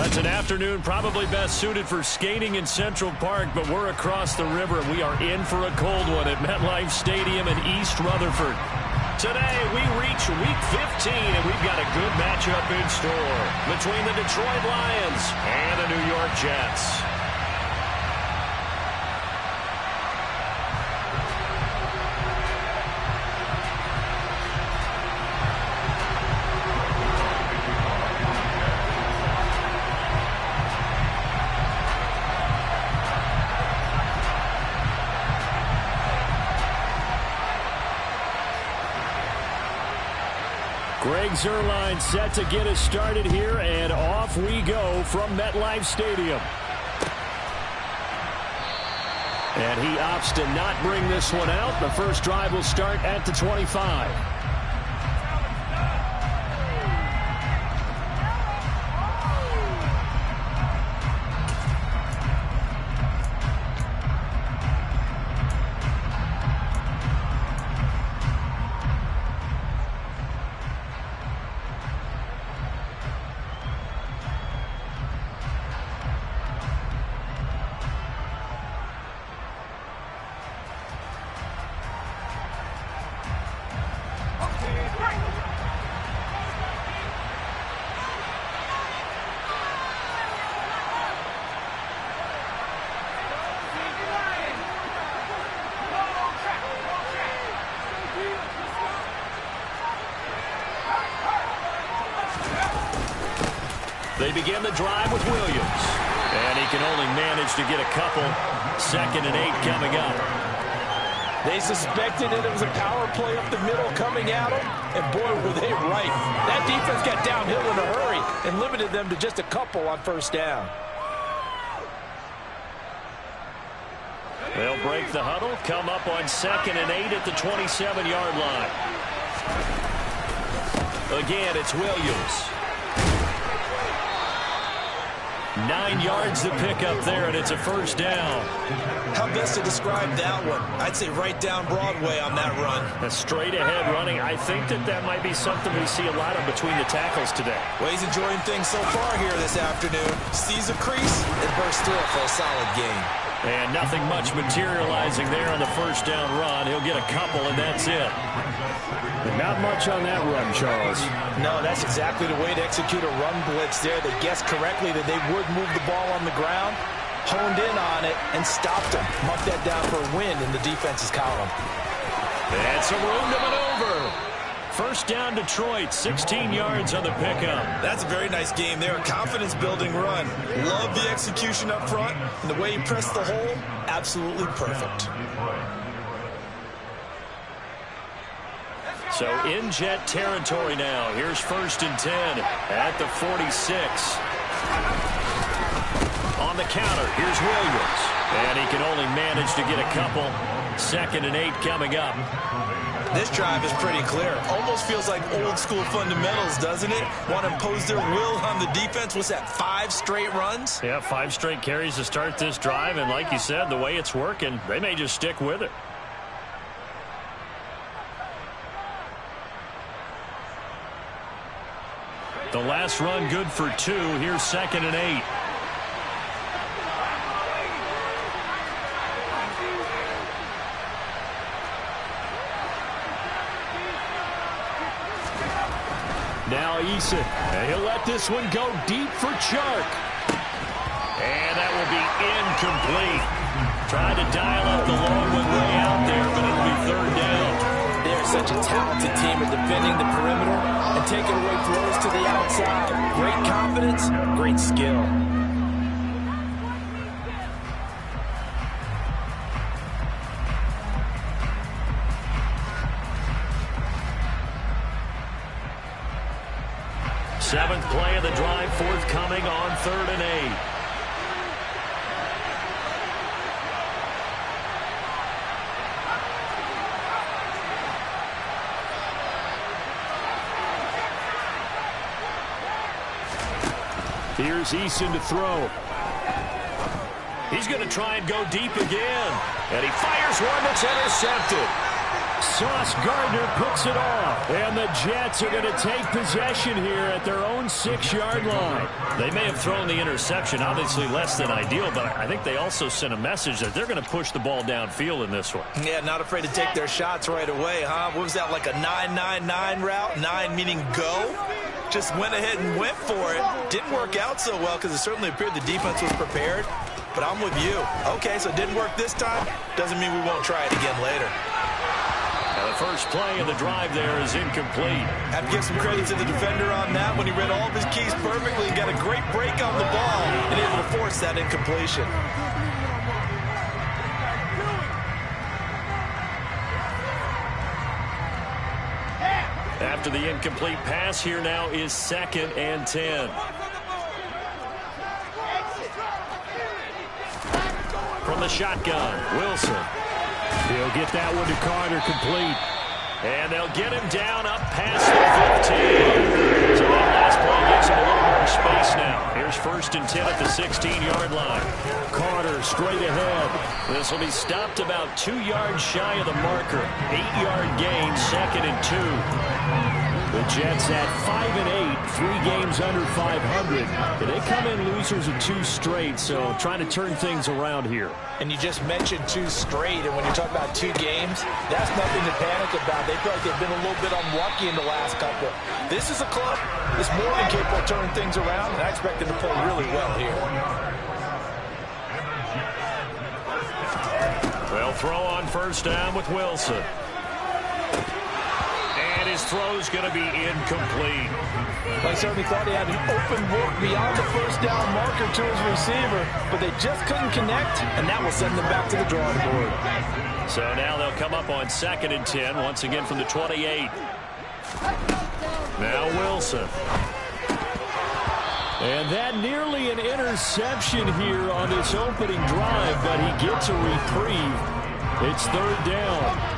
It's an afternoon probably best suited for skating in Central Park, but we're across the river, and we are in for a cold one at MetLife Stadium in East Rutherford. Today, we reach Week 15, and we've got a good matchup in store between the Detroit Lions and the New York Jets. Greg Zuerlein set to get us started here, and off we go from MetLife Stadium. And he opts to not bring this one out. The first drive will start at the 25. They begin the drive with Williams. And he can only manage to get a couple. 2nd and 8 coming up. They suspected it was a power play up the middle coming at them, and boy, were they right. That defense got downhill in a hurry and limited them to just a couple on first down. They'll break the huddle, come up on 2nd and 8 at the 27-yard line. Again, it's Williams. 9 yards to pick up there, and it's a first down. How best to describe that one? I'd say right down Broadway on that run. A straight-ahead running. I think that might be something we see a lot of between the tackles today. Well, he's enjoying things so far here this afternoon. Sees a crease and bursts through it for a solid gain. And nothing much materializing there on the first down run. He'll get a couple, and that's it. Not much on that run, Charles. No, that's exactly the way to execute a run blitz there. They guessed correctly that they would move the ball on the ground, honed in on it, and stopped them. Marked that down for a win in the defense's column. And some room to maneuver. First down, Detroit, 16 yards on the pickup. That's a very nice game there. A confidence-building run. Love the execution up front, and the way he pressed the hole, absolutely perfect. So in Jet territory now. Here's 1st and 10 at the 46. On the counter, here's Williams. And he can only manage to get a couple. 2nd and 8 coming up. This drive is pretty clear. Almost feels like old school fundamentals, doesn't it? Want to impose their will on the defense. What's that, 5 straight runs? Yeah, 5 straight carries to start this drive. And like you said, the way it's working, they may just stick with it. The last run good for 2. Here's 2nd and 8. Now Eason. And he'll let this one go deep for Chark. And that will be incomplete. Tried to dial up the long one way out there, but it'll be 3rd down. They're such a talented team at defending the perimeter and taking away throws to the outside. Great confidence, great skill. Seventh play of the drive, forthcoming on 3rd and 8. Here's Eason to throw. He's going to try and go deep again. And he fires one that's intercepted. Sauce Gardner picks it off. And the Jets are going to take possession here at their own 6-yard line. They may have thrown the interception, obviously less than ideal, but I think they also sent a message that they're going to push the ball downfield in this one. Yeah, not afraid to take their shots right away, huh? What was that, like a 9-9-9 route? 9 meaning go? Just went ahead and went for it. Didn't work out so well because it certainly appeared the defense was prepared. But I'm with you. Okay, so it didn't work this time. Doesn't mean we won't try it again later. Now the first play of the drive there is incomplete. Have to give some credit to the defender on that when he read all of his keys perfectly and got a great break on the ball and able to force that incompletion. After the incomplete pass, here now is 2nd and 10. From the shotgun, Wilson. He'll get that one to Carter, complete. And they'll get him down up past the 15. So that last play gives him a little more space now. Here's 1st and 10 at the 16-yard line. Carter straight ahead. This will be stopped about 2 yards shy of the marker. 8-yard gain, 2nd and 2. The Jets at 5-8, 3 games under 500. They come in losers of 2 straight, so trying to turn things around here. And you just mentioned 2 straight, and when you're talking about 2 games, that's nothing to panic about. They feel like they've been a little bit unlucky in the last couple. This is a club that's more than capable of turning things around, and I expect them to play really well here. They'll throw on 1st down with Wilson. And his throw's going to be incomplete. They certainly thought he had an open look beyond the 1st down marker to his receiver, but they just couldn't connect, and that will send them back to the drawing board. So now they'll come up on 2nd and 10, once again from the 28. Now Wilson. And that nearly an interception here on this opening drive, but he gets a reprieve. It's 3rd down.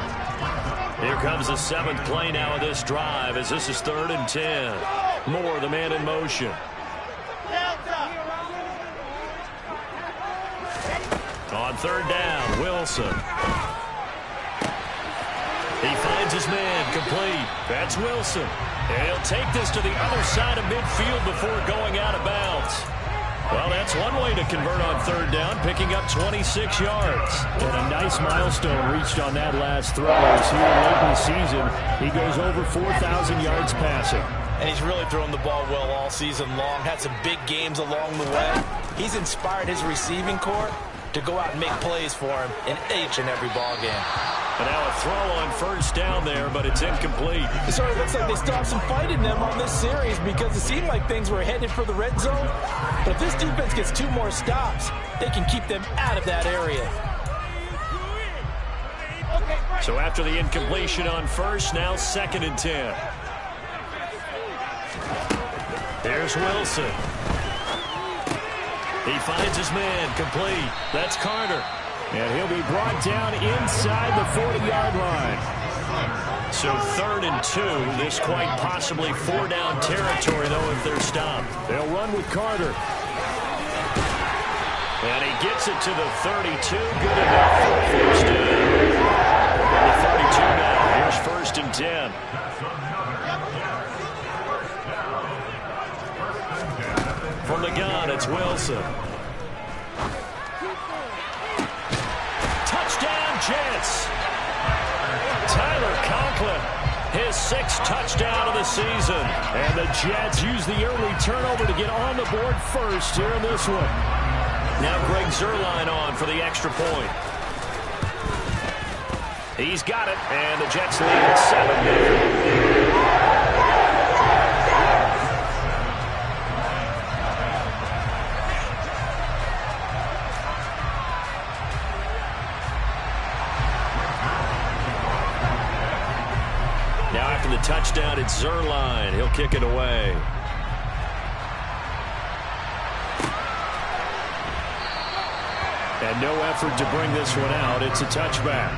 Here comes the 7th play now of this drive as this is 3rd and 10. Moore, the man in motion. On 3rd down, Wilson. He finds his man, complete. That's Wilson. And he'll take this to the other side of midfield before going out of bounds. Well, that's one way to convert on 3rd down, picking up 26 yards. And a nice milestone reached on that last throw. As here late in the season, he goes over 4,000 yards passing. And he's really thrown the ball well all season long. Had some big games along the way. He's inspired his receiving corps to go out and make plays for him in each and every ball game. And now a throw on 1st down there, but it's incomplete. It sort of looks like they still have some fight in them on this series because it seemed like things were headed for the red zone. But if this defense gets 2 more stops, they can keep them out of that area. So after the incompletion on 1st, now 2nd and 10. Here's Wilson. He finds his man, complete. That's Carter. And he'll be brought down inside the 40-yard line. So 3rd and 2. This quite possibly 4-down territory, though, if they're stopped. They'll run with Carter. And he gets it to the 32. Good enough for a 1st down. The 32 now. Here's 1st and 10. From the gun, it's Wilson. Jets. Tyler Conklin, his 6th touchdown of the season. And the Jets use the early turnover to get on the board first here in this one. Now Greg Zuerlein on for the extra point. He's got it, and the Jets lead at 7. The touchdown, it's Zuerlein. He'll kick it away. And no effort to bring this one out. It's a touchback.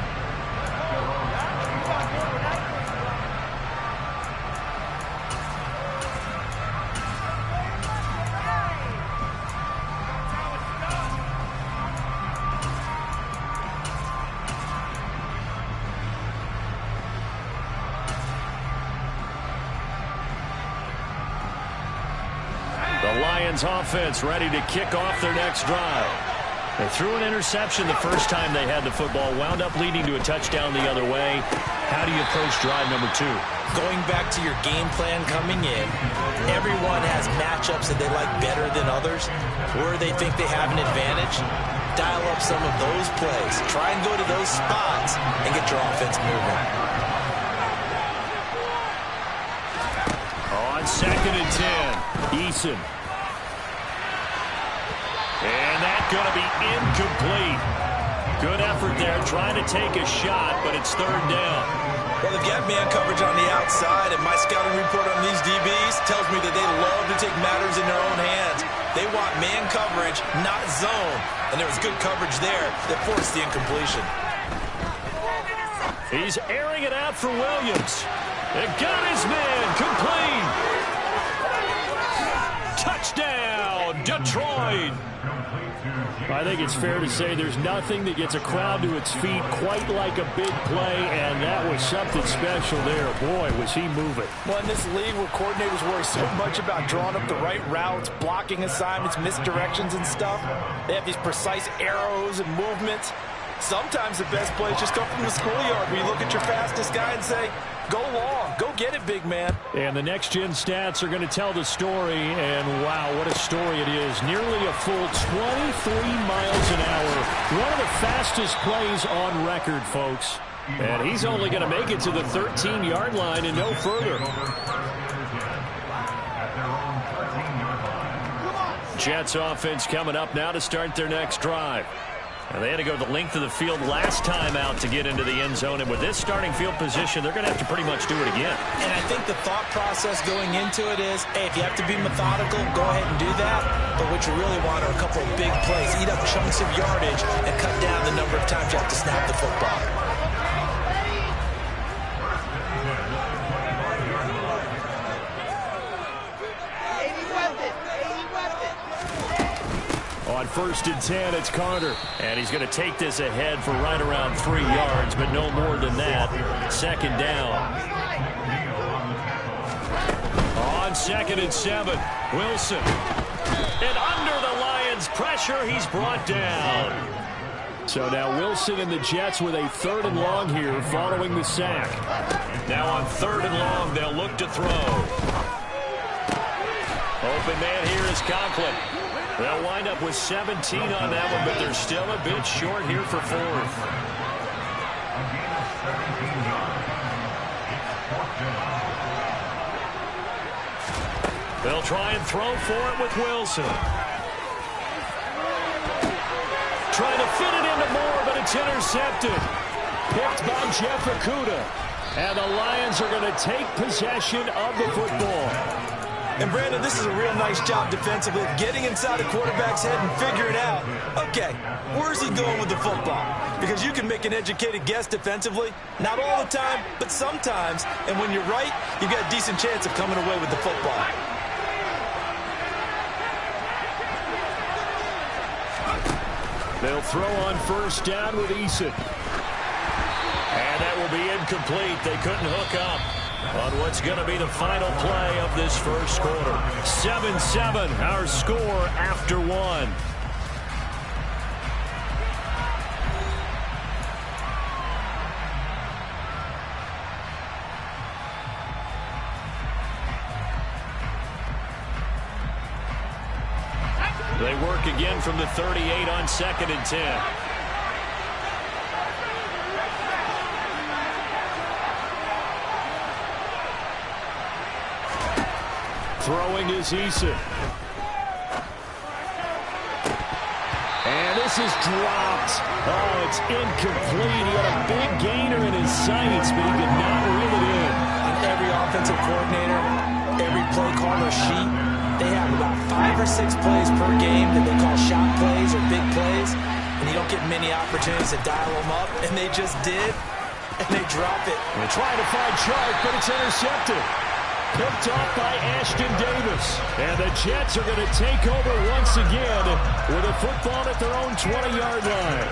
The Lions offense ready to kick off their next drive. They threw an interception the first time they had the football, wound up leading to a touchdown the other way. How do you approach drive number 2? Going back to your game plan coming in, everyone has matchups that they like better than others, where they think they have an advantage. Dial up some of those plays. Try and go to those spots and get your offense moving. On 2nd and 10, Eason. And that's going to be incomplete. Good effort there, trying to take a shot, but it's 3rd down. Well, they've got man coverage on the outside, and my scouting report on these DBs tells me that they love to take matters in their own hands. They want man coverage, not zone. And there was good coverage there that forced the incompletion. He's airing it out for Williams. It got his man complete. Touchdown, Detroit. I think it's fair to say there's nothing that gets a crowd to its feet quite like a big play, and that was something special there. Boy, was he moving. Well, in this league where coordinators worry so much about drawing up the right routes, blocking assignments, misdirections and stuff, they have these precise arrows and movements. Sometimes the best plays just come from the schoolyard where you look at your fastest guy and say, go long, go get it, big man. And the next-gen stats are going to tell the story, and wow, what a story it is. Nearly a full 23 miles an hour. One of the fastest plays on record, folks. And he's only going to make it to the 13-yard line and no further. Jets offense coming up now to start their next drive. And they had to go the length of the field last time out to get into the end zone. And with this starting field position, they're going to have to pretty much do it again. And I think the thought process going into it is, hey, if you have to be methodical, go ahead and do that. But what you really want are a couple of big plays. Eat up chunks of yardage and cut down the number of times you have to snap the football. On 1st and 10, it's Carter. And he's going to take this ahead for right around 3 yards, but no more than that. 2nd down. On 2nd and 7, Wilson. And under the Lions' pressure, he's brought down. So now Wilson and the Jets with a 3rd and long here following the sack. Now on 3rd and long, they'll look to throw. Open man here is Conklin. They'll wind up with 17 on that one, but they're still a bit short here for 4th. They'll try and throw for it with Wilson. Trying to fit it into Moore, but it's intercepted. Picked by Jeff Okudah. And the Lions are going to take possession of the football. And, Brandon, this is a real nice job defensively of getting inside the quarterback's head and figuring out, okay, where's he going with the football? Because you can make an educated guess defensively. Not all the time, but sometimes. And when you're right, you've got a decent chance of coming away with the football. They'll throw on 1st down with Eason. And that will be incomplete. They couldn't hook up on what's going to be the final play of this first quarter. 7-7, our score after 1. They work again from the 38 on 2nd and 10. Throwing is Eason. And this is dropped. Oh, it's incomplete. He had a big gainer in his sights, but he could not reel it in. On every offensive coordinator, every play caller sheet, they have about 5 or 6 plays per game that they call shot plays or big plays, and you don't get many opportunities to dial them up, and they just did, and they drop it. They're trying to find Chark, but it's intercepted. Picked off by Ashton Davis. And the Jets are going to take over once again with a football at their own 20-yard line.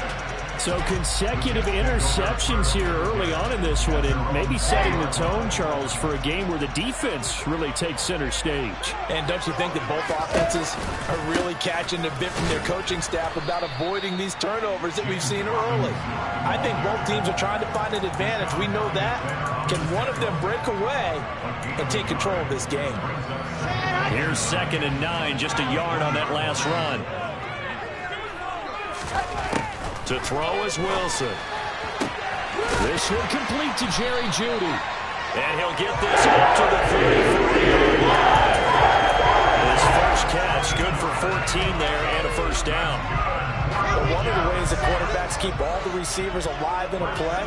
So consecutive interceptions here early on in this one, and maybe setting the tone, Charles, for a game where the defense really takes center stage. And don't you think that both offenses are really catching a bit from their coaching staff about avoiding these turnovers that we've seen early? I think both teams are trying to find an advantage. We know that. Can one of them break away and take control of this game? Here's 2nd and 9, just a yard on that last run. To throw is Wilson. This one complete to Jerry Jeudy. And he'll get this up to the 34-yard line. His first catch, good for 14 there and a first down. But one of the ways that quarterbacks keep all the receivers alive in a play,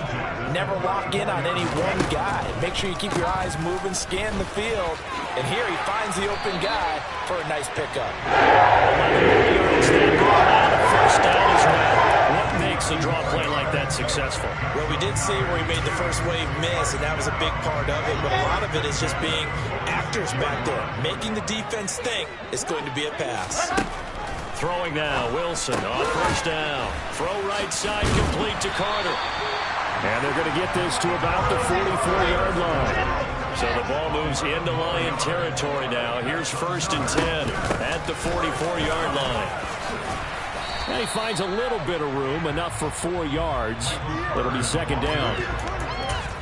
never lock in on any one guy. Make sure you keep your eyes moving, scan the field. And here he finds the open guy for a nice pickup. 11 yards then brought out a first down as well. What makes a draw play like that successful? Well, we did see where he made the first wave miss, and that was a big part of it. But a lot of it is just being actors back there, making the defense think it's going to be a pass. Throwing now, Wilson on first down. Throw right side, complete to Carter. And they're going to get this to about the 44-yard line. So the ball moves into Lion territory now. Here's 1st and 10 at the 44-yard line. And he finds a little bit of room, enough for 4 yards. It'll be 2nd down.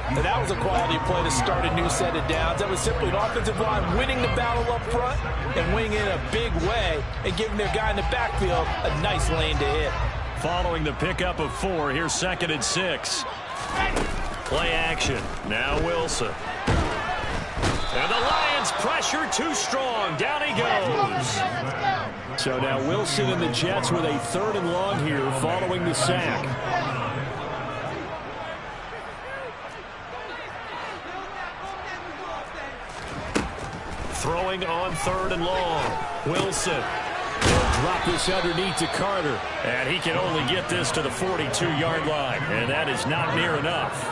And that was a quality play to start a new set of downs. That was simply an offensive line winning the battle up front and winning in a big way and giving their guy in the backfield a nice lane to hit. Following the pickup of 4, here's 2nd and 6. Play action. Now Wilson. And the Lions pressure too strong. Down he goes. So now Wilson and the Jets with a 3rd and long here following the sack. Throwing on 3rd and long. Wilson. They'll drop this underneath to Carter. And he can only get this to the 42-yard line. And that is not near enough.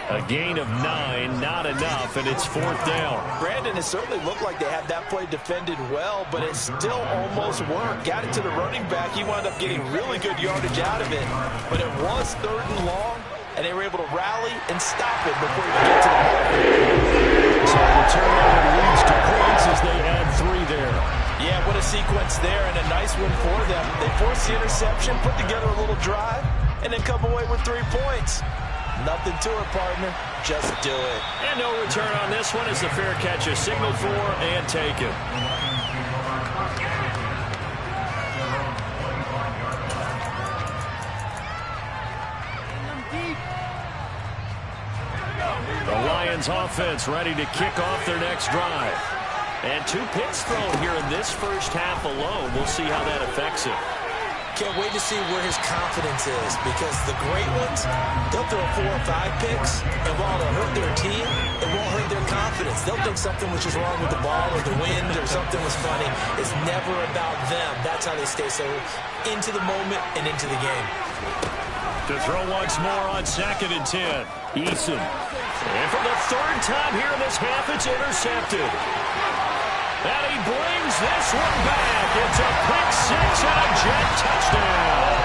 A gain of 9, not enough, and it's 4th down. Brandon, it certainly looked like they had that play defended well, but it still almost worked. Got it to the running back. He wound up getting really good yardage out of it. But it was 3rd and long, and they were able to rally and stop it before he could get to the mark. So the turnover leads to points as they add 3 there. Yeah, what a sequence there, and a nice one for them. They forced the interception, put together a little drive, and then come away with 3 points. Nothing to it, partner. Just do it. And no return on this one as the fair catch is signaled for and taken. The Lions offense ready to kick off their next drive. And 2 picks thrown here in this first half alone. We'll see how that affects it. Can't wait to see where his confidence is, because the great ones, they'll throw 4 or 5 picks, and while it'll hurt their team, it won't hurt their confidence. They'll think something was just wrong with the ball or the wind or something was funny. It's never about them. That's how they stay so into the moment and into the game. To throw once more on 2nd and 10. Eason. And for the 3rd time here in this half, it's intercepted. And he brings this one back. It's a pick 6 and a Jet touchdown.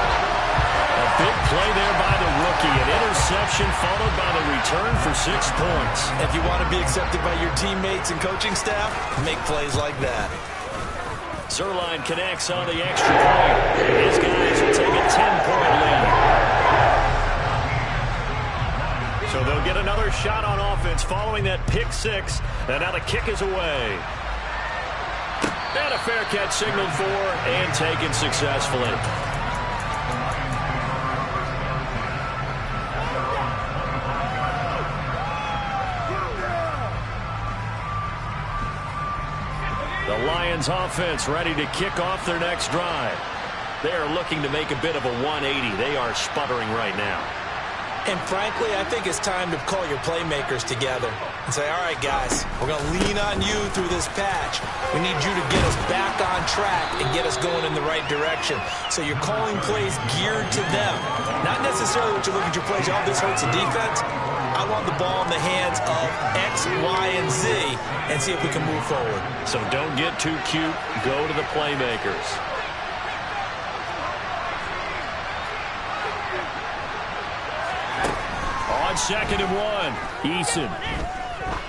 A big play there by the rookie. An interception followed by the return for 6 points. If you want to be accepted by your teammates and coaching staff, make plays like that. Zuerlein connects on the extra point. His guys will take a 10-point lead. So they'll get another shot on offense following that pick 6. And now the kick is away. And a fair catch signaled for and taken successfully. The Lions offense ready to kick off their next drive. They are looking to make a bit of a 180. They are sputtering right now. And frankly, I think it's time to call your playmakers together and say, all right, guys, we're going to lean on you through this patch. We need you to get us back on track and get us going in the right direction. So you're calling plays geared to them. Not necessarily what you look at your plays, oh, this hurts the defense. I want the ball in the hands of X, Y, and Z and see if we can move forward. So don't get too cute. Go to the playmakers. 2nd and 1. Eason.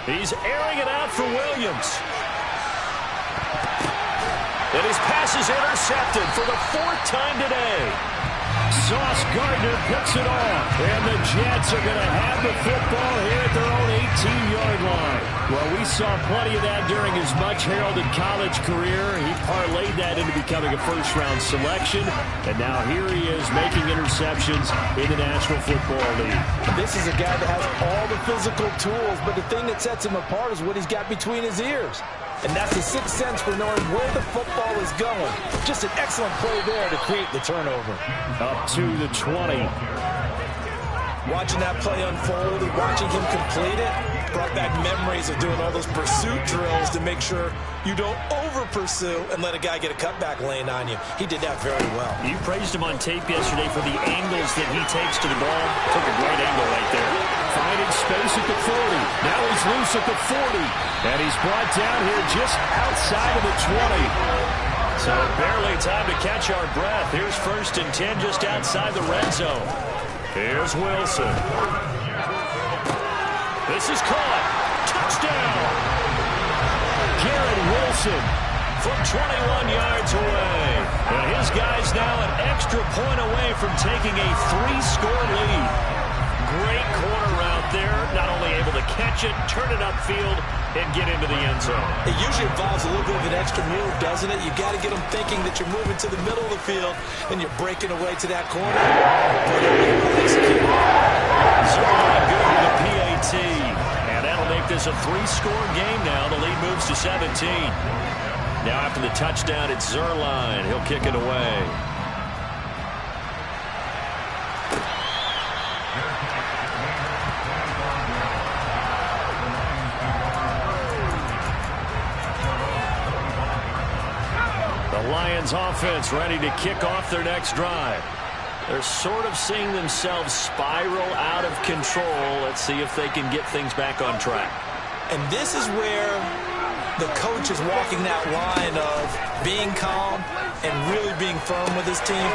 He's airing it out for Williams. And his pass is intercepted for the 4th time today. Sauce Gardner picks it off. And the Jets are going to have the football here at their own 18-yard line. Well, we saw plenty of that during his much-heralded college career. He parlayed that into becoming a first-round selection. And now here he is making interceptions in the National Football League. This is a guy that has all the physical tools, but the thing that sets him apart is what he's got between his ears. And that's the sixth sense for knowing where the football is going. Just an excellent play there to create the turnover. Up to the 20. Watching that play unfold and watching him complete it brought back memories of doing all those pursuit drills to make sure you don't over-pursue and let a guy get a cutback lane on you. He did that very well. You praised him on tape yesterday for the angles that he takes to the ball. Took a great angle right there. Finding space at the 40. Now he's loose at the 40. And he's brought down here just outside of the 20. So barely time to catch our breath. Here's 1st and 10 just outside the red zone. Here's Wilson. This is caught. Touchdown. Garrett Wilson from 21 yards away. And his guy's now an extra point away from taking a 3-score lead. Great corner route there. Not only able to catch it, turn it upfield, and get into the end zone. It usually involves a little bit of an extra move, doesn't it? You got to get them thinking that you're moving to the middle of the field and you're breaking away to that corner. Zerline good with a PAT. And that'll make this a 3-score game now. The lead moves to 17. Now after the touchdown, it's Zerline. He'll kick it away. The Lions offense ready to kick off their next drive. They're sort of seeing themselves spiral out of control. Let's see if they can get things back on track. And this is where the coach is walking that line of being calm and really being firm with his team.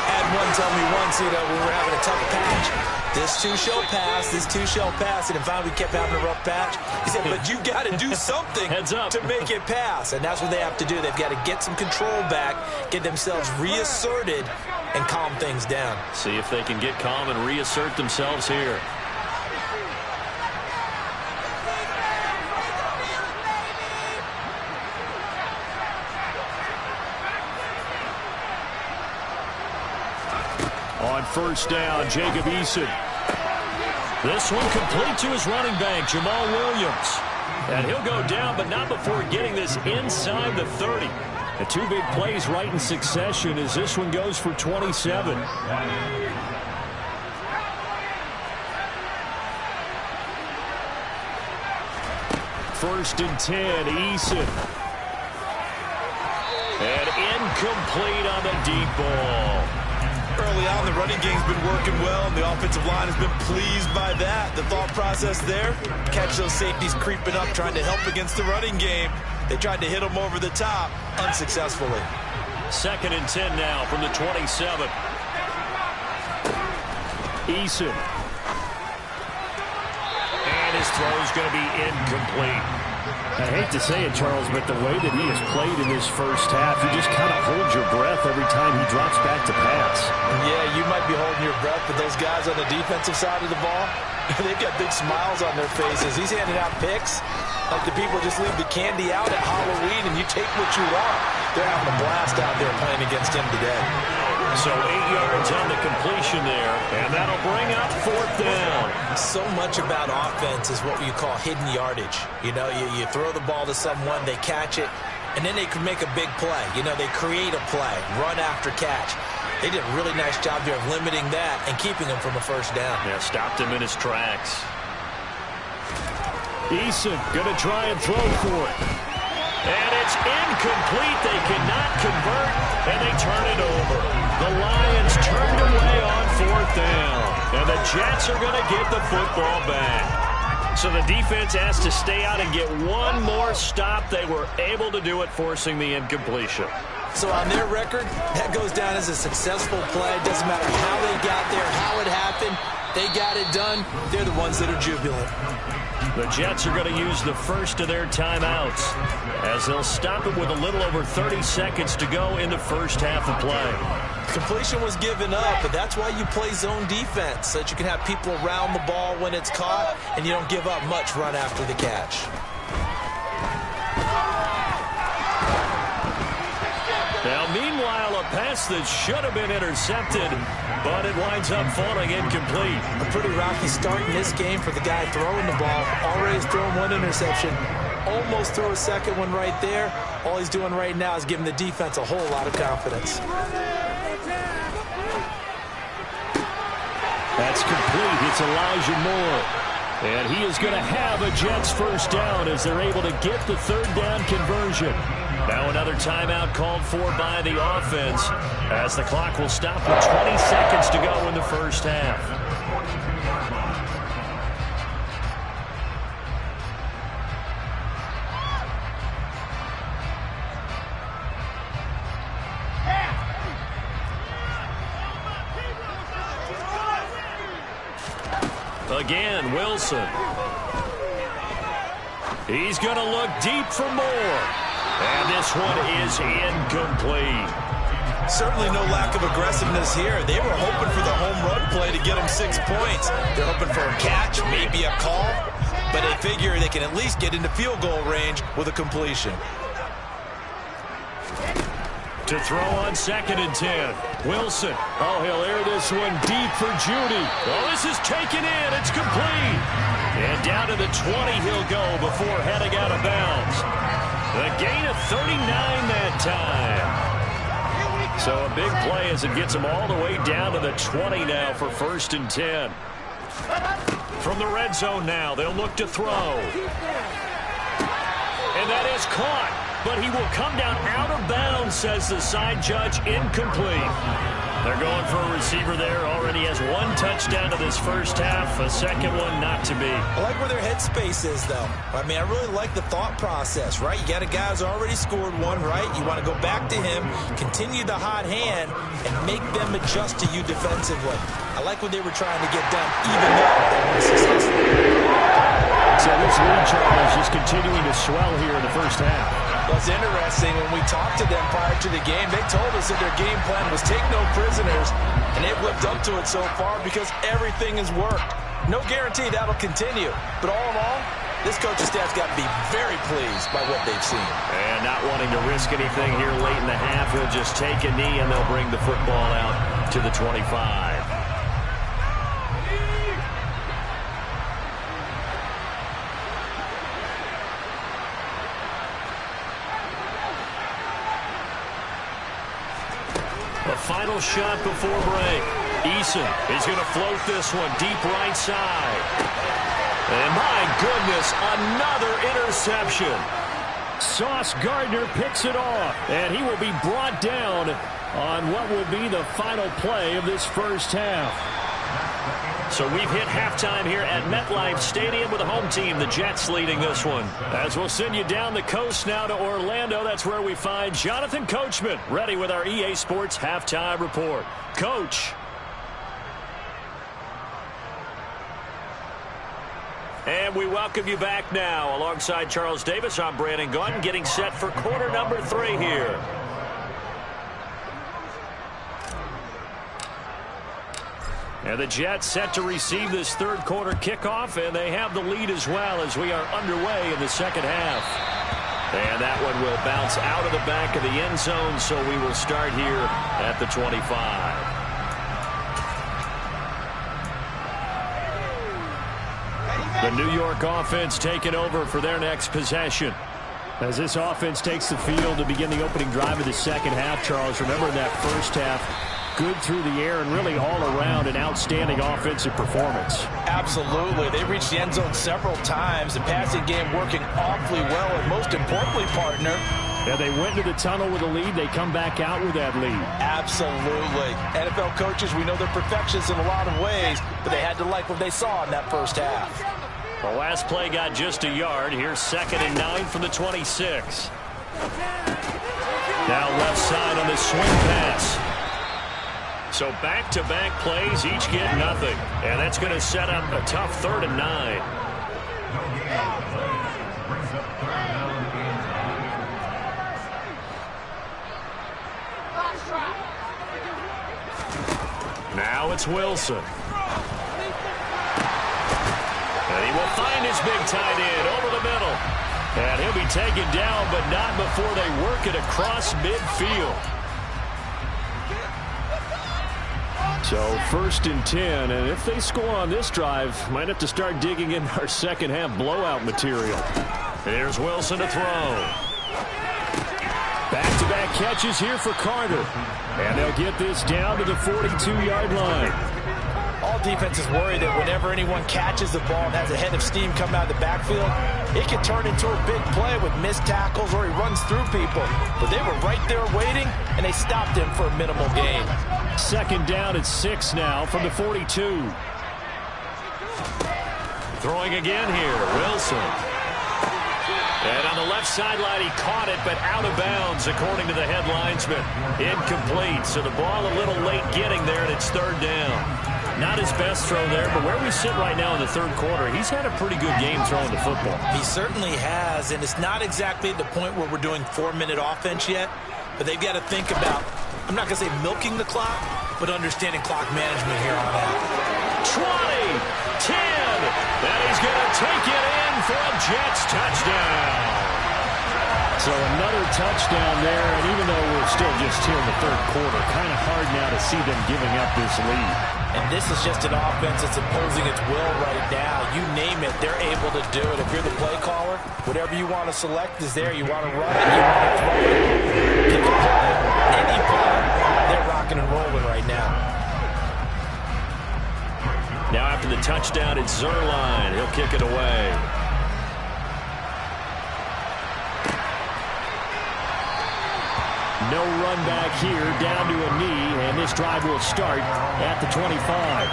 Had one tell me once, when we were having a tough patch, this too shall pass, this too shall pass. And finally we kept having a rough patch. He said, but you got to do something to make it pass. And that's what they have to do. They've got to get some control back, get themselves reasserted, and calm things down. See if they can get calm and reassert themselves here. On 1st down, Jacob Eason. This one complete to his running back, Jamal Williams. And he'll go down, but not before getting this inside the 30. The 2 big plays right in succession as this one goes for 27. 1st and 10, Eason. And incomplete on the deep ball. Early on, the running game's been working well, and the offensive line has been pleased by that. The thought process there, catch those safeties creeping up, trying to help against the running game. They tried to hit them over the top, unsuccessfully. 2nd and 10 now from the 27. Eason. And his throw's going to be incomplete. I hate to say it, Charles, but the way that he has played in this first half, you just kind of hold your breath every time he drops back to pass. Yeah, you might be holding your breath, but those guys on the defensive side of the ball, they've got big smiles on their faces. He's handing out picks like the people just leave the candy out at Halloween and you take what you want. They're having a blast out there playing against him today. So 8 yards on the completion there, and that'll bring up 4th down. So much about offense is what you call hidden yardage. You know, you throw the ball to someone, they catch it, and then they can make a big play. You know, they create a play, run after catch. They did a really nice job there of limiting that and keeping him from a 1st down. Yeah, stopped him in his tracks. Eason going to try and throw for it. And it's incomplete. They cannot convert, and they turn it over. The Lions turned away on 4th down. And the Jets are going to get the football back. So the defense has to stay out and get one more stop. They were able to do it, forcing the incompletion. So on their record, that goes down as a successful play. Doesn't matter how they got there, how it happened. They got it done. They're the ones that are jubilant. The Jets are going to use the first of their timeouts as they'll stop it with a little over 30 seconds to go in the first half of play. Completion was given up, but that's why you play zone defense, so that you can have people around the ball when it's caught, and you don't give up much run after the catch. Now, meanwhile, a pass that should have been intercepted, but it winds up falling incomplete. A pretty rocky start in this game for the guy throwing the ball. Already has thrown one interception. Almost threw a second one right there. All he's doing right now is giving the defense a whole lot of confidence. That's complete. It's Elijah Moore. And he is going to have a Jets first down as they're able to get the third down conversion. Now another timeout called for by the offense as the clock will stop with 20 seconds to go in the first half. Again, Wilson. He's going to look deep for more. And this one is incomplete. Certainly no lack of aggressiveness here. They were hoping for the home run play to get them 6 points. They're hoping for a catch, maybe a call, but they figure they can at least get into field goal range with a completion. To throw on 2nd and 10. Wilson. Oh, he'll air this one deep for Judy. Oh, this is taken in. It's complete. And down to the 20 he'll go before heading out of bounds. The gain of 39 that time. So a big play as it gets them all the way down to the 20 now for 1st and 10. From the red zone now, they'll look to throw. And that is caught. But he will come down out of bounds, says the side judge. Incomplete. They're going for a receiver there. Already has one touchdown to this first half. A second one not to be. I like where their headspace is, though. I mean, I really like the thought process, right? You got a guy who's already scored one, right? You want to go back to him, continue the hot hand, and make them adjust to you defensively. I like what they were trying to get done, even though they weren't successful. So this lead, Charles, is continuing to swell here in the first half. Well, it's interesting. When we talked to them prior to the game, they told us that their game plan was take no prisoners, and they've lived up to it so far because everything has worked. No guarantee that'll continue, but all in all, this coaching staff's got to be very pleased by what they've seen. And not wanting to risk anything here late in the half, he'll just take a knee, and they'll bring the football out to the 25. A final shot before break. Eason is going to float this one deep right side. And my goodness, another interception. Sauce Gardner picks it off, and he will be brought down on what will be the final play of this first half. So we've hit halftime here at MetLife Stadium with the home team, the Jets, leading this one. As we'll send you down the coast now to Orlando, that's where we find Jonathan Coachman, ready with our EA Sports halftime report. Coach. And we welcome you back now. Alongside Charles Davis, I'm Brandon Gaudin, getting set for quarter number 3 here. And the Jets set to receive this third quarter kickoff, and they have the lead as well as we are underway in the second half. And that one will bounce out of the back of the end zone, so we will start here at the 25. The New York offense taking over for their next possession. As this offense takes the field to begin the opening drive of the second half, Charles, remember in that first half, good through the air and really all around an outstanding offensive performance. Absolutely. They reached the end zone several times. The passing game working awfully well, and most importantly, partner, yeah, they went to the tunnel with a lead. They come back out with that lead. Absolutely. NFL coaches, we know they're perfectionists in a lot of ways, but they had to like what they saw in that first half. The last play got just a yard. Here's 2nd and 9 from the 26. Now left side on the swing pass. So back-to-back plays, each get nothing. And that's going to set up a tough 3rd and 9. Now it's Wilson. And he will find his big tight end over the middle. And he'll be taken down, but not before they work it across midfield. So 1st and 10, and if they score on this drive, might have to start digging in our second half blowout material. Here's Wilson to throw. Back-to-back catches here for Carter. And they'll get this down to the 42-yard line. All defenses worry that whenever anyone catches the ball and has a head of steam come out of the backfield, it can turn into a big play with missed tackles or he runs through people. But they were right there waiting, and they stopped him for a minimal gain. 2nd down at 6 now from the 42. Throwing again here, Wilson. And on the left sideline, he caught it, but out of bounds, according to the head linesman. Incomplete, so the ball a little late getting there, and it's 3rd down. Not his best throw there, but where we sit right now in the 3rd quarter, he's had a pretty good game throwing the football. He certainly has, and it's not exactly at the point where we're doing 4-minute offense yet, but they've got to think about, I'm not going to say milking the clock, but understanding clock management here on out. 20, 10, and he's going to take it in for a Jets touchdown. So another touchdown there, and even though we're still just here in the 3rd quarter, kind of hard now to see them giving up this lead. And this is just an offense that's imposing its will right now. You name it, they're able to do it. If you're the play caller, whatever you want to select is there. You want to run it, you want to throw it. Pick a play, any play. They're rocking and rolling right now. Now after the touchdown, it's Zuerlein. He'll kick it away. No run back here, down to a knee, and this drive will start at the 25.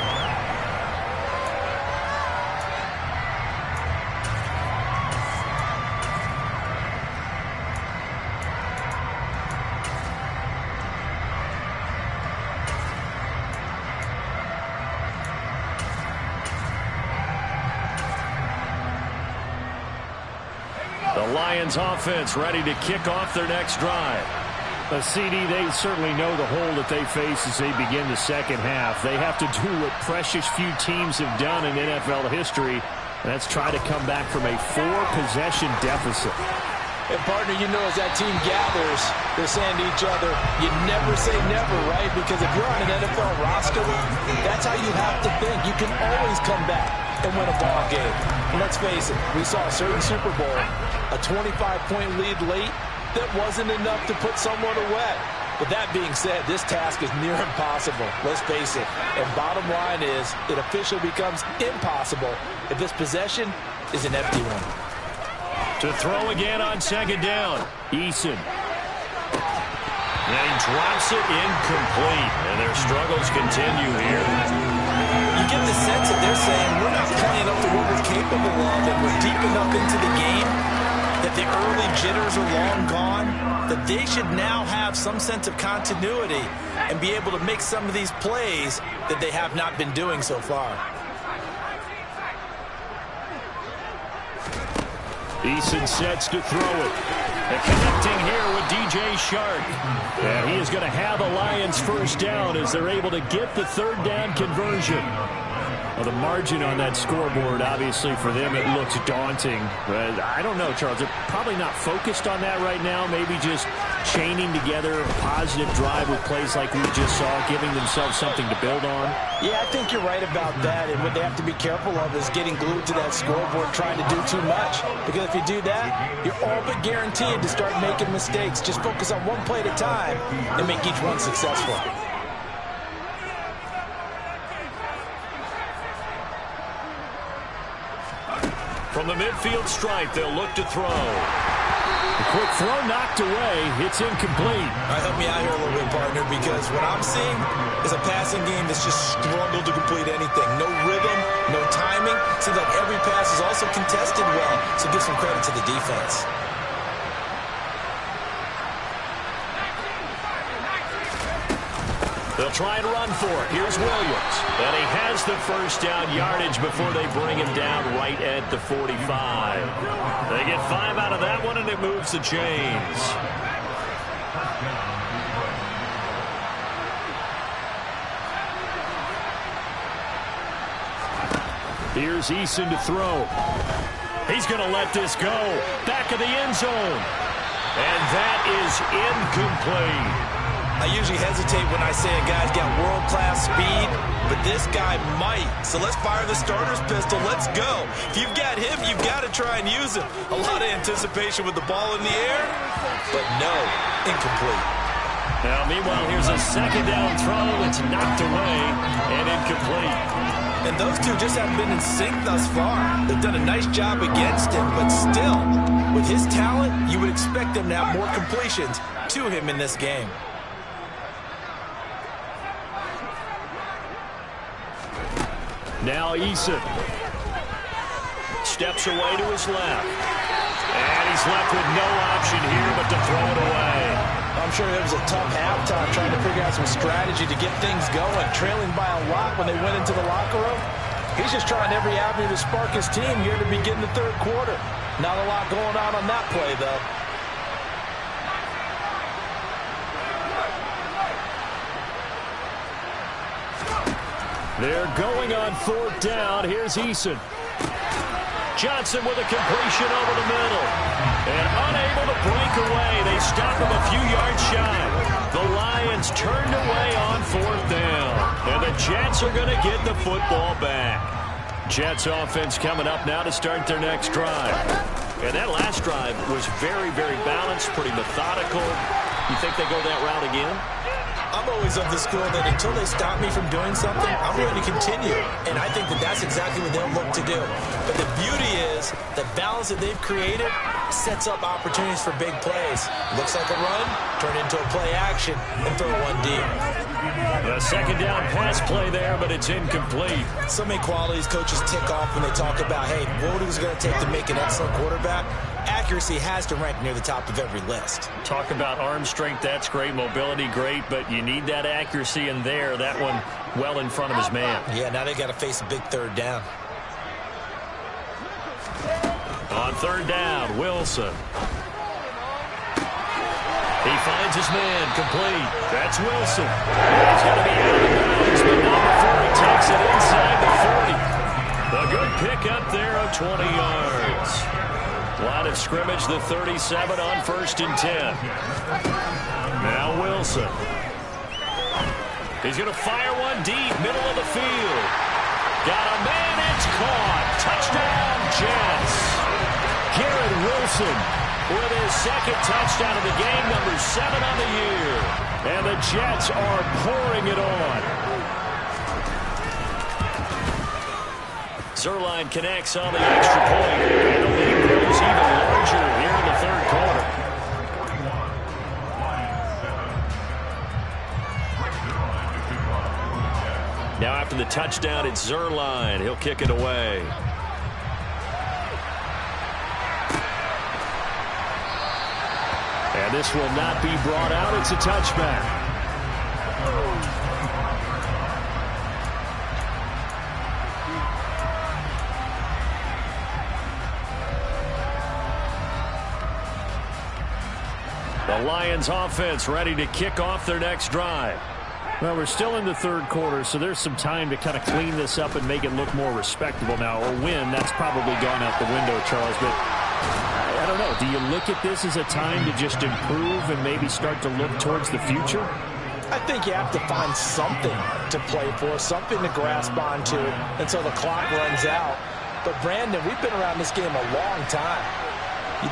The Lions offense ready to kick off their next drive. A CD, they certainly know the hole that they face as they begin the second half. They have to do what precious few teams have done in NFL history, and that's try to come back from a 4-possession deficit. And, partner, you know as that team gathers, they're saying to each other, you never say never, right? Because if you're on an NFL roster, that's how you have to think. You can always come back and win a ball game. And let's face it, we saw a certain Super Bowl, a 25-point lead late, that wasn't enough to put someone away. But that being said, this task is near impossible. Let's face it. And bottom line is, it officially becomes impossible if this possession is an empty one. To throw again on 2nd down, Eason. And he drops it incomplete. And their struggles continue here. You get the sense that they're saying, we're not playing up to what we're capable of, and we're deep enough into the game that the early jitters are long gone, that they should now have some sense of continuity and be able to make some of these plays that they have not been doing so far. Eason sets to throw it. And connecting here with DJ Chark. And he is going to have the Lions first down as they're able to get the 3rd down conversion. Well, the margin on that scoreboard, obviously, for them, it looks daunting. But I don't know, Charles. They're probably not focused on that right now. Maybe just chaining together a positive drive with plays like we just saw, giving themselves something to build on. Yeah, I think you're right about that. And what they have to be careful of is getting glued to that scoreboard trying to do too much. Because if you do that, you're all but guaranteed to start making mistakes. Just focus on one play at a time and make each one successful. From the midfield stripe, they'll look to throw. A quick throw knocked away. It's incomplete. All right, help me out here a little bit, partner, because what I'm seeing is a passing game that's just struggled to complete anything. No rhythm, no timing. Seems like every pass is also contested well, so give some credit to the defense. They'll try and run for it. Here's Williams. And he has the first down yardage before they bring him down right at the 45. They get 5 out of that one, and it moves the chains. Here's Eason to throw. He's going to let this go. Back of the end zone. And that is incomplete. I usually hesitate when I say a guy's got world-class speed, but this guy might. So let's fire the starter's pistol. Let's go. If you've got him, you've got to try and use him. A lot of anticipation with the ball in the air, but no, incomplete. Now, meanwhile, here's a second down throw. It's knocked away and incomplete. And those two just haven't been in sync thus far. They've done a nice job against him, but still, with his talent, you would expect them to have more completions to him in this game. Now Eason steps away to his left. And he's left with no option here but to throw it away. I'm sure it was a tough halftime trying to figure out some strategy to get things going, trailing by a lot when they went into the locker room. He's just trying every avenue to spark his team here to begin the third quarter. Not a lot going on that play, though. They're going on fourth down. Here's Eason. Johnson with a completion over the middle. And unable to break away. They stop him a few yards shy. The Lions turned away on fourth down. And the Jets are going to get the football back. Jets offense coming up now to start their next drive. And that last drive was very, very balanced, pretty methodical. You think they go that route again? I'm always of the school that until they stop me from doing something, I'm going to continue. And I think that that's exactly what they'll look to do. But the beauty is the balance that they've created sets up opportunities for big plays. Looks like a run, turn into a play action, and throw one deep. A second down pass play there, but it's incomplete. So many qualities coaches tick off when they talk about, hey, what is it going to take to make an excellent quarterback? Accuracy has to rank near the top of every list. Talk about arm strength, that's great. Mobility, great, but you need that accuracy in there. That one well in front of his man. Yeah, now they got to face a big third down. On third down, Wilson. He finds his man, complete. That's Wilson. He's going to be out of bounds, but not before he takes it inside the 40. A good pick up there of 20 yards. Line of scrimmage, the 37 on 1st and 10. Now Wilson. He's going to fire one deep, middle of the field. Got a man, it's caught. Touchdown, Jets. Garrett Wilson with his second touchdown of the game, number 7 on the year. And the Jets are pouring it on. Zuerlein connects on the extra point. And the lead grows even larger here in the third quarter. Now after the touchdown, it's Zuerlein. He'll kick it away. And this will not be brought out. It's a touchback. The Lions offense ready to kick off their next drive. Well, we're still in the third quarter, so there's some time to kind of clean this up and make it look more respectable now. A win, that's probably gone out the window, Charles, but I don't know. Do you look at this as a time to just improve and maybe start to look towards the future? I think you have to find something to play for, something to grasp onto until the clock runs out. But, Brandon, we've been around this game a long time.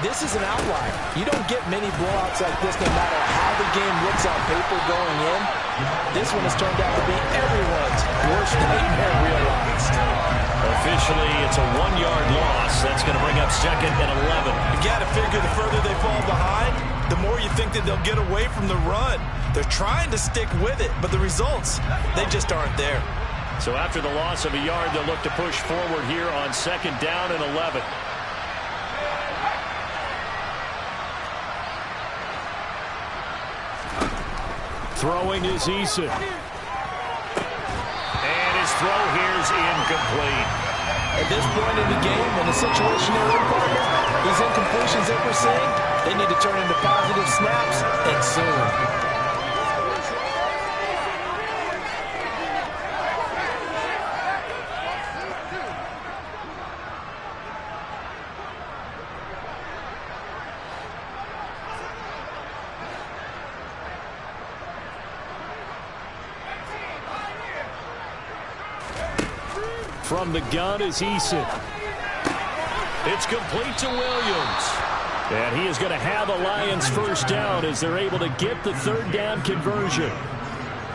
This is an outlier. You don't get many blowouts like this no matter how the game looks on paper going in. This one has turned out to be everyone's worst nightmare realized. Officially, it's a 1-yard loss. That's going to bring up 2nd and 11. You got to figure the further they fall behind, the more you think that they'll get away from the run. They're trying to stick with it, but the results, they just aren't there. So after the loss of a yard, they'll look to push forward here on 2nd down and 11. Throwing is Eason. throw here's incomplete. At this point in the game, in the situation they're in, partner, these incompletions that we're seeing, they need to turn into positive snaps, and soon. From the gun is Eason. It's complete to Williams. And he is going to have a Lions first down as they're able to get the third down conversion.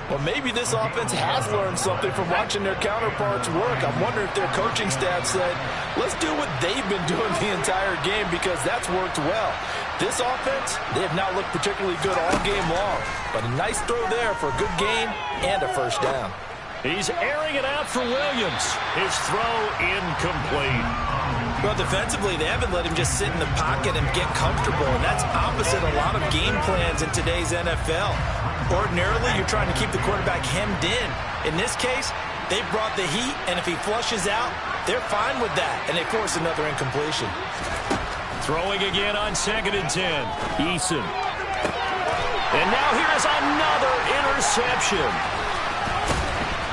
Well, maybe this offense has learned something from watching their counterparts work. I'm wondering if their coaching staff said, let's do what they've been doing the entire game because that's worked well. This offense, they have not looked particularly good all game long. But a nice throw there for a good gain and a first down. He's airing it out for Williams. His throw incomplete. Well, defensively, they haven't let him just sit in the pocket and get comfortable, and that's opposite a lot of game plans in today's NFL. Ordinarily, you're trying to keep the quarterback hemmed in. In this case, they brought the heat, and if he flushes out, they're fine with that, and they force another incompletion. Throwing again on 2nd and 10. Eason. And now here's another interception.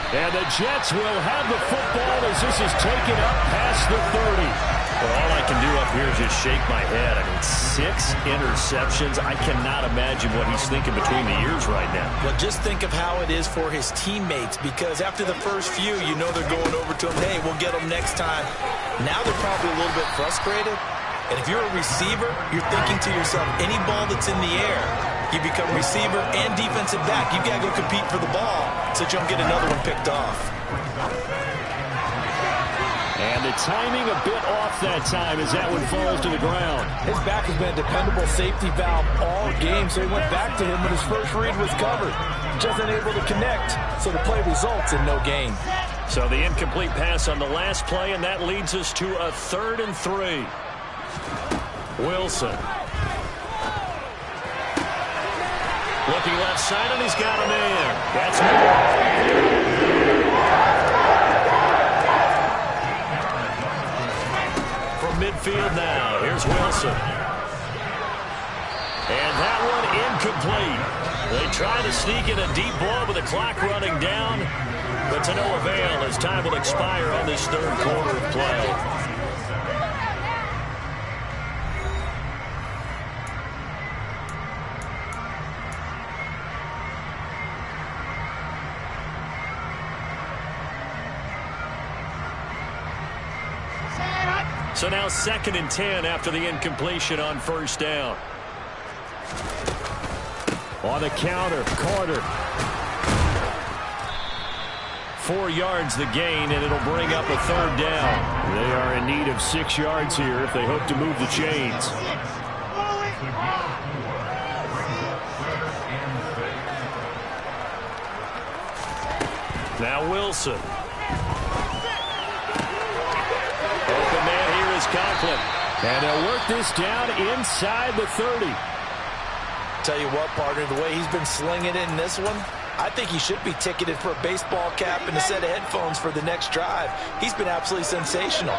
And the Jets will have the football as this is taken up past the 30. Well, all I can do up here is just shake my head. I mean, 6 interceptions. I cannot imagine what he's thinking between the ears right now. Well, just think of how it is for his teammates, because after the first few, you know they're going over to him, hey, we'll get them next time. Now they're probably a little bit frustrated. And if you're a receiver, you're thinking to yourself, any ball that's in the air, you become receiver and defensive back. You got to go compete for the ball so that you don't get another one picked off. And the timing a bit off that time as that one falls to the ground. His back has been a dependable safety valve all game, so he went back to him when his first read was covered. Just unable to connect, so the play results in no gain. So the incomplete pass on the last play, and that leads us to a 3rd and 3. Wilson. Looking left side, and he's got him in. That's from midfield now. Here's Wilson. And that one incomplete. They try to sneak in a deep ball with the clock running down, but to no avail as time will expire on this 3rd quarter of play. So now 2nd and 10 after the incompletion on first down. On the counter, Carter. 4 yards the gain, and it'll bring up a 3rd down. They are in need of 6 yards here if they hope to move the chains. Now Wilson. Conklin. And they'll work this down inside the 30. Tell you what, partner, the way he's been slinging it in this one, I think he should be ticketed for a baseball cap and a set of headphones for the next drive. He's been absolutely sensational.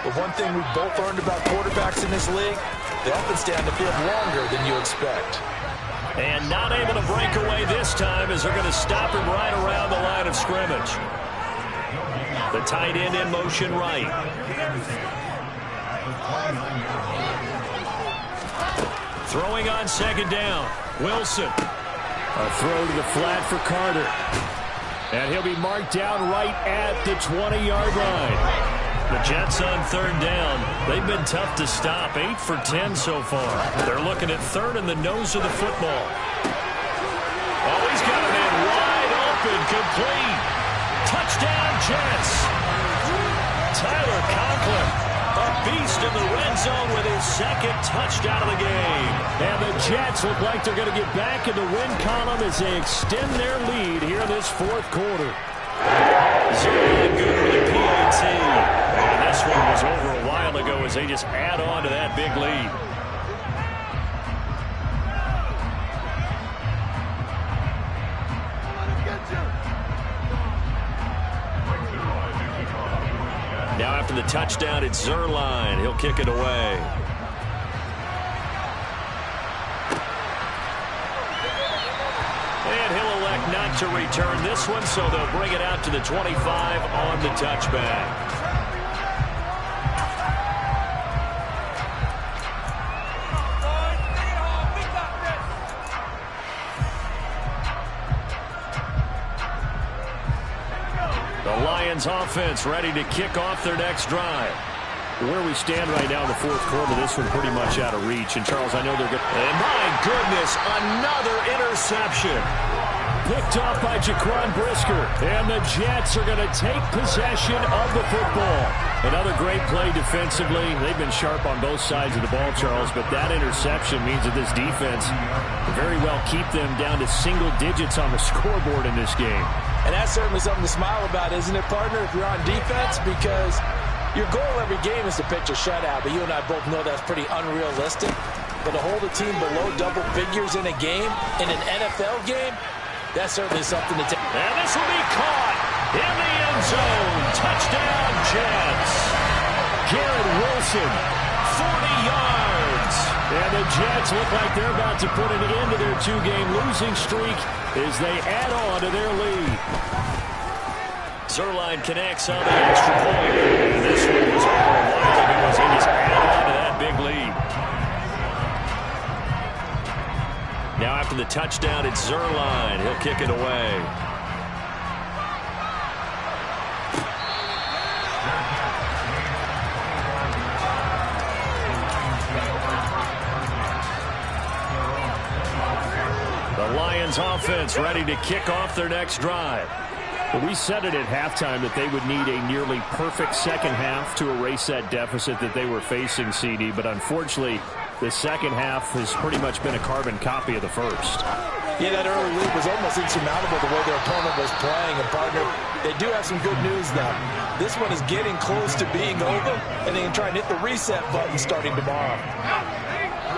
But one thing we've both learned about quarterbacks in this league, they often stay on the field longer than you expect. And not able to break away this time as they're going to stop him right around the line of scrimmage. The tight end in motion right. Throwing on 2nd down. Wilson. A throw to the flat for Carter. And he'll be marked down right at the 20-yard line. The Jets on 3rd down. They've been tough to stop. 8 for 10 so far. They're looking at 3rd in the nose of the football. Oh, he's got a man wide open. Complete. Touchdown, Jets. Tyler Conklin. A beast in the red zone with his 2nd touchdown of the game. And the Jets look like they're going to get back in the win column as they extend their lead here in this 4th quarter. 0 good with the PAT. And this one was over a while ago as they just add on to that big lead. touchdown, it's Zuerlein. He'll kick it away. And he'll elect not to return this one, so they'll bring it out to the 25 on the touchback. The Lions offense ready to kick off their next drive. Where we stand right now in the fourth quarter, this one pretty much out of reach. And, Charles, I know they're good. And, my goodness, another interception. Picked off by Jaquan Brisker. And the Jets are going to take possession of the football. Another great play defensively. They've been sharp on both sides of the ball, Charles, but that interception means that this defense will very well keep them down to single digits on the scoreboard in this game. And that's certainly something to smile about, isn't it, partner, if you're on defense? Because your goal every game is to pitch a shutout, but you and I both know that's pretty unrealistic. But to hold a team below double figures in a game, in an NFL game, that's certainly something to take. And this will be caught in the end zone. Touchdown, Jets. Garrett Wilson, 40 yards. And the Jets look like they're about to put an end to their two-game losing streak as they add on to their lead. Zuerlein connects on the extra point. And this one was over a while ago as he just added on to that big lead. Now after the touchdown, it's Zuerlein. He'll kick it away. The Lions offense ready to kick off their next drive. We said it at halftime that they would need a nearly perfect second half to erase that deficit that they were facing, CD, but unfortunately the second half has pretty much been a carbon copy of the first. Yeah, that early lead was almost insurmountable the way their opponent was playing. And, partner, they do have some good news, though. This one is getting close to being over, and they can try and hit the reset button starting tomorrow.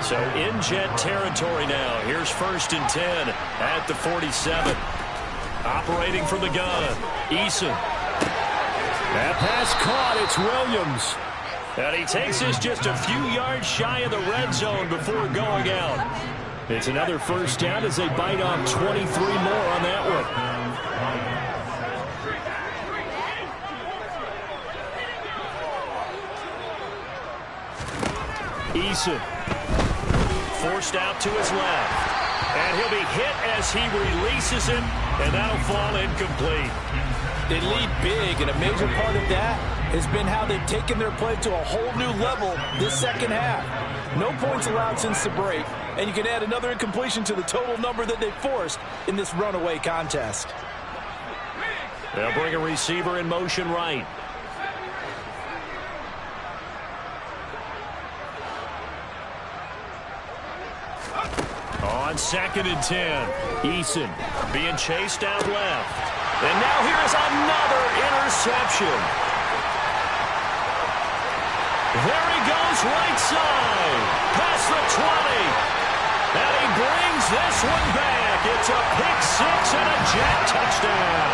So in Jet territory now. Here's 1st and 10 at the 47. Operating from the gun, Eason. That pass caught. It's Williams. And he takes this just a few yards shy of the red zone before going out. It's another first down as they bite off 23 more on that one. Eason. Forced out to his left. And he'll be hit as he releases it, and that'll fall incomplete. They lead big, and a major part of that has been how they've taken their play to a whole new level this second half. No points allowed since the break, and you can add another incompletion to the total number that they forced in this runaway contest. They'll bring a receiver in motion right. On 2nd and 10, Eason being chased out left. And now here's another interception. There he goes right side. Past the 20. And he brings this one back. It's a pick six and a Jet touchdown.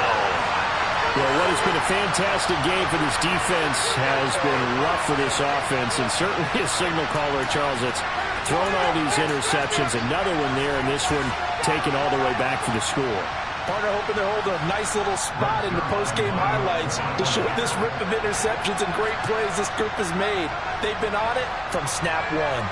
Well, what has been a fantastic game for this defense has been rough for this offense, and certainly a signal caller, Charles, that's thrown all these interceptions. Another one there, and this one taken all the way back for the score. Partner hoping they're holding a nice little spot in the post-game highlights to show this rip of interceptions and great plays this group has made. They've been on it from snap one.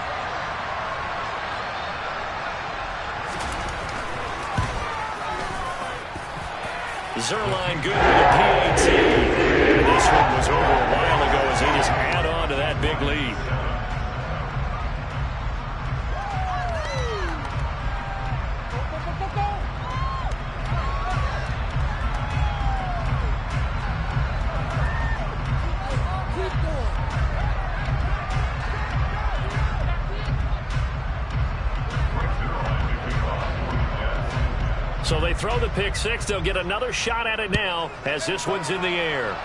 Zuerlein good with a PAT. And this one was over a while ago as he just add on to that big lead. So they throw the pick six. They'll get another shot at it now as this one's in the air.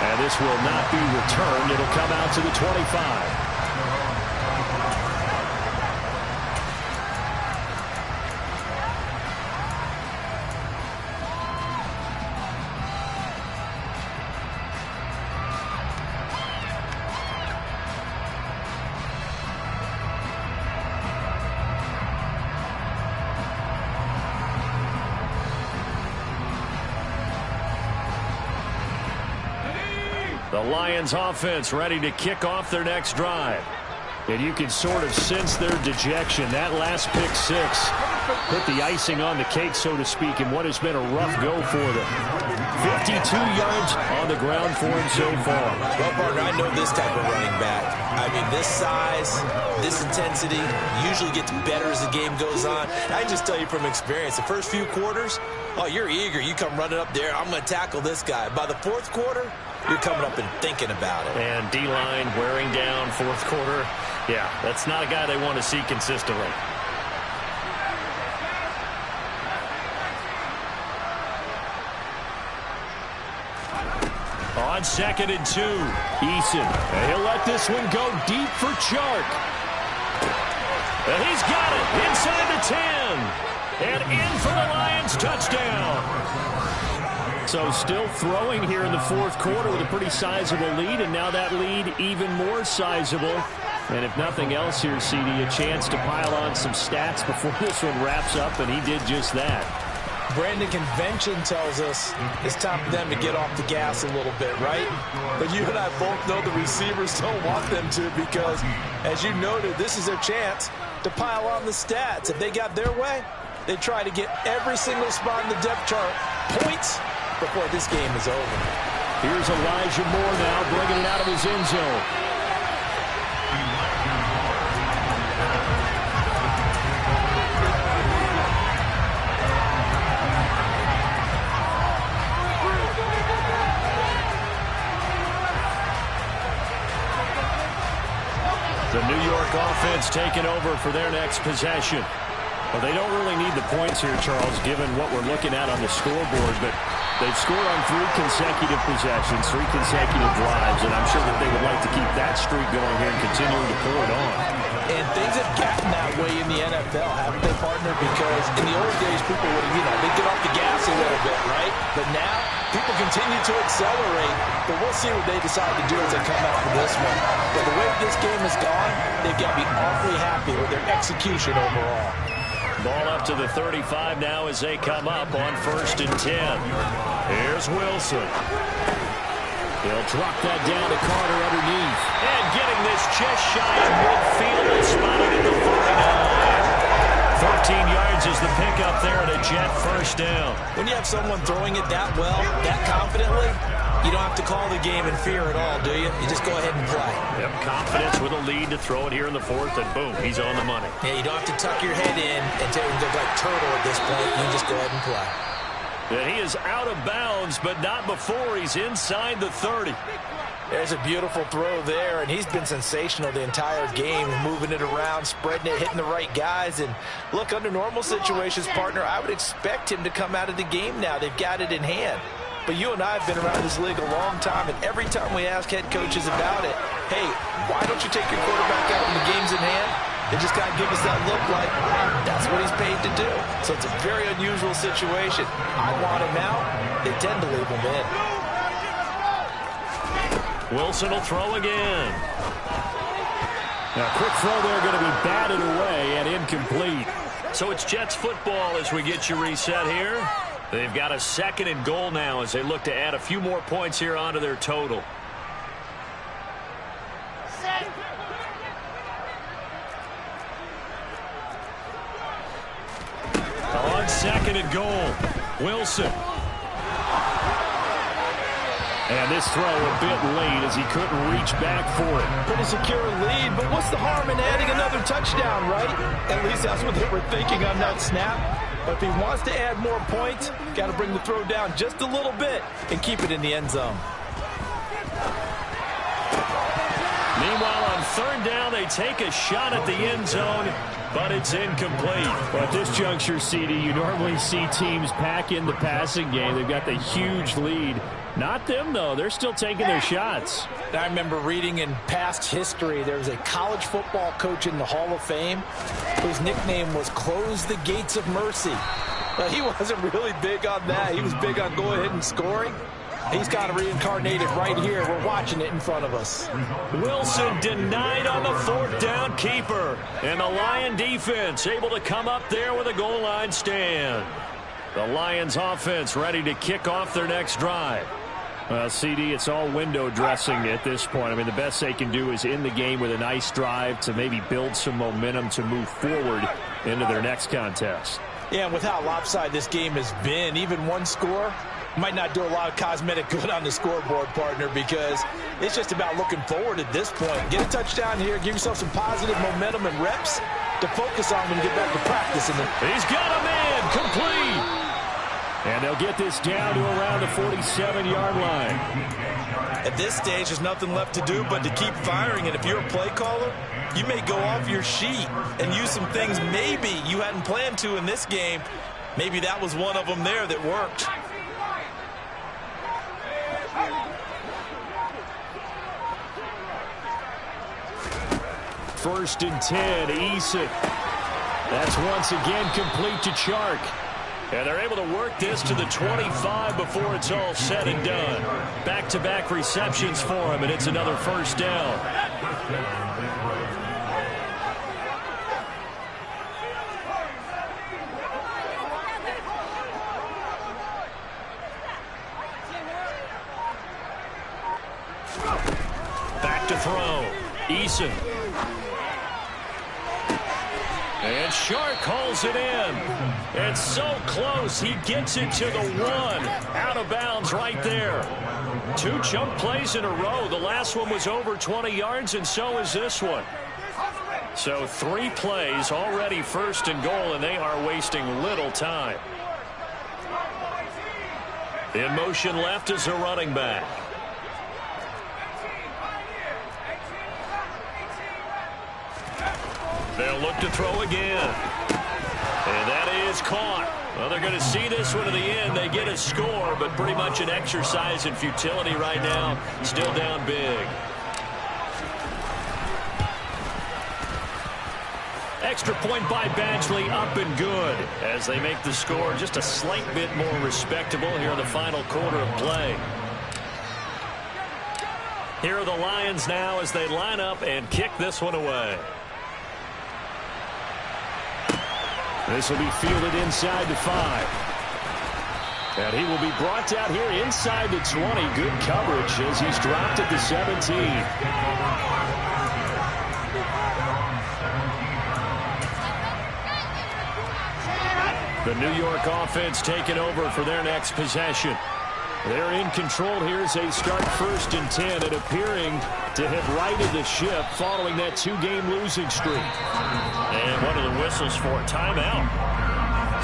And this will not be returned. It'll come out to the 25. The Lions offense ready to kick off their next drive. And you can sort of sense their dejection. That last pick six put the icing on the cake, so to speak, in what has been a rough go for them. 52 yards on the ground for him so far. Well, partner, I know this type of running back. I mean, this size, this intensity usually gets better as the game goes on. I can just tell you from experience, the first few quarters, oh, you're eager. You come running up there, I'm going to tackle this guy. By the fourth quarter, you're coming up and thinking about it. And D-line wearing down fourth quarter. Yeah, that's not a guy they want to see consistently. On 2nd and 2, Eason. And he'll let this one go deep for Chark. And he's got it inside the 10. And in for the Lions touchdown. So still throwing here in the fourth quarter with a pretty sizable lead, and now that lead even more sizable. And if nothing else here, CD, a chance to pile on some stats before this one wraps up, and he did just that. Brandon, convention tells us it's time for them to get off the gas a little bit, right? But you and I both know the receivers don't want them to, because, as you noted, this is their chance to pile on the stats. If they got their way, they try to get every single spot in the depth chart points before this game is over. Here's Elijah Moore now, bringing it out of his end zone. The New York offense taking over for their next possession. Well, they don't really need the points here, Charles, given what we're looking at on the scoreboard, but they've scored on 3 consecutive possessions, 3 consecutive drives, and I'm sure that they would like to keep that streak going here and continuing to pour it on. And things have gotten that way in the NFL, haven't they, partner? Because in the old days, people would, they'd get off the gas a little bit, right? But now, people continue to accelerate, but we'll see what they decide to do as they come out for this one. But the way this game has gone, they've got to be awfully happy with their execution overall. Ball up to the 35 now as they come up on 1st and 10. Here's Wilson. He'll drop that down to Carter underneath. And getting this just shy of midfield and spotted at the 49. 13 yards is the pickup there and a Jet first down. When you have someone throwing it that well, that confidently, you don't have to call the game in fear at all, do you? You just go ahead and play. Yep, confidence with a lead to throw it here in the 4th, and boom, he's on the money. Yeah, you don't have to tuck your head in and look like turtle at this point. You just go ahead and play. And he is out of bounds, but not before he's inside the 30. There's a beautiful throw there, and he's been sensational the entire game, moving it around, spreading it, hitting the right guys. And look, under normal situations, partner, I would expect him to come out of the game now. They've got it in hand. But you and I have been around this league a long time, and every time we ask head coaches about it, hey, why don't you take your quarterback out when the game's in hand? They just got to give us that look like that's what he's paid to do. So it's a very unusual situation. I want him out. They tend to leave him in. Wilson will throw again. Now, quick throw there, going to be batted away and incomplete. So it's Jets football as we get you reset here. They've got a 2nd and goal now as they look to add a few more points here onto their total. On 2nd and goal, Wilson. And this throw a bit late as he couldn't reach back for it. Pretty secure lead, but what's the harm in adding another touchdown, right? At least that's what they were thinking on that snap. But if he wants to add more points, got to bring the throw down just a little bit and keep it in the end zone. Meanwhile, on 3rd down, they take a shot at the end zone, but it's incomplete. Well, at this juncture, CD, you normally see teams pack in the passing game. They've got the huge lead. Not them, though. They're still taking their shots. I remember reading in past history, there was a college football coach in the Hall of Fame whose nickname was Close the Gates of Mercy. He wasn't really big on that. He was big on go ahead and scoring. He's got to reincarnate it right here. We're watching it in front of us. Wilson denied on the 4th down keeper. And the Lion defense able to come up there with a goal line stand. The Lions offense ready to kick off their next drive. Well, CD, it's all window dressing at this point. I mean, the best they can do is end the game with a nice drive to maybe build some momentum to move forward into their next contest. Yeah, and with how lopsided this game has been, even one score might not do a lot of cosmetic good on the scoreboard, partner, because it's just about looking forward at this point. Get a touchdown here, give yourself some positive momentum and reps to focus on when you get back to practice. He's got a man complete. And they'll get this down to around the 47-yard line. At this stage, there's nothing left to do but to keep firing. And if you're a play caller, you may go off your sheet and use some things maybe you hadn't planned to in this game. Maybe that was one of them there that worked. First and 10, Eason. That's once again complete to Chark. And they're able to work this to the 25 before it's all said and done. Back-to-back receptions for him, and it's another first down. Back to throw. Eason. And Chark calls it in. It's so close. He gets it to the 1. Out of bounds right there. 2 jump plays in a row. The last one was over 20 yards, and so is this one. So 3 plays already first and goal, and they are wasting little time. In motion left is a running back. They'll look to throw again. And that is caught. Well, they're going to see this one to the end. They get a score, but pretty much an exercise in futility right now. Still down big. Extra point by Badgley, up and good, as they make the score just a slight bit more respectable here in the final quarter of play. Here are the Lions now as they line up and kick this one away. This will be fielded inside the 5. And he will be brought down here inside the 20. Good coverage as he's dropped at the 17. The New York offense taking over for their next possession. They're in control here as they start first and 10 and appearing to have righted the ship following that 2-game losing streak. And one of the whistles for a timeout.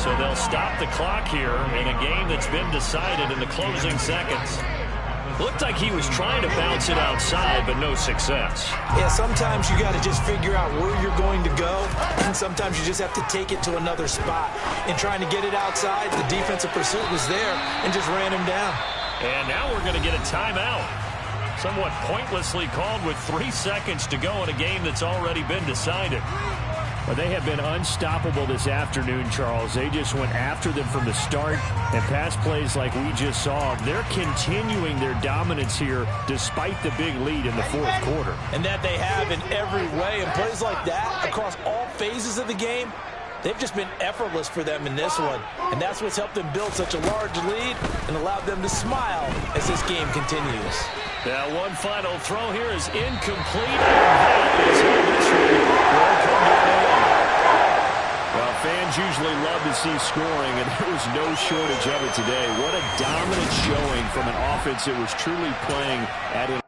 So they'll stop the clock here in a game that's been decided in the closing seconds. Looked like he was trying to bounce it outside, but no success. Yeah, sometimes you got to just figure out where you're going to go, and sometimes you just have to take it to another spot. In trying to get it outside, the defensive pursuit was there and just ran him down. And now we're going to get a timeout. Somewhat pointlessly called with 3 seconds to go in a game that's already been decided. But they have been unstoppable this afternoon, Charles. They just went after them from the start, and pass plays like we just saw. They're continuing their dominance here despite the big lead in the 4th quarter. And that they have in every way. And plays like that across all phases of the game, they've just been effortless for them in this one. And that's what's helped them build such a large lead and allowed them to smile as this game continues. Now one final throw here is incomplete. And that is how this one will come down. Well, fans usually love to see scoring, and there was no shortage of it today. What a dominant showing from an offense that was truly playing at an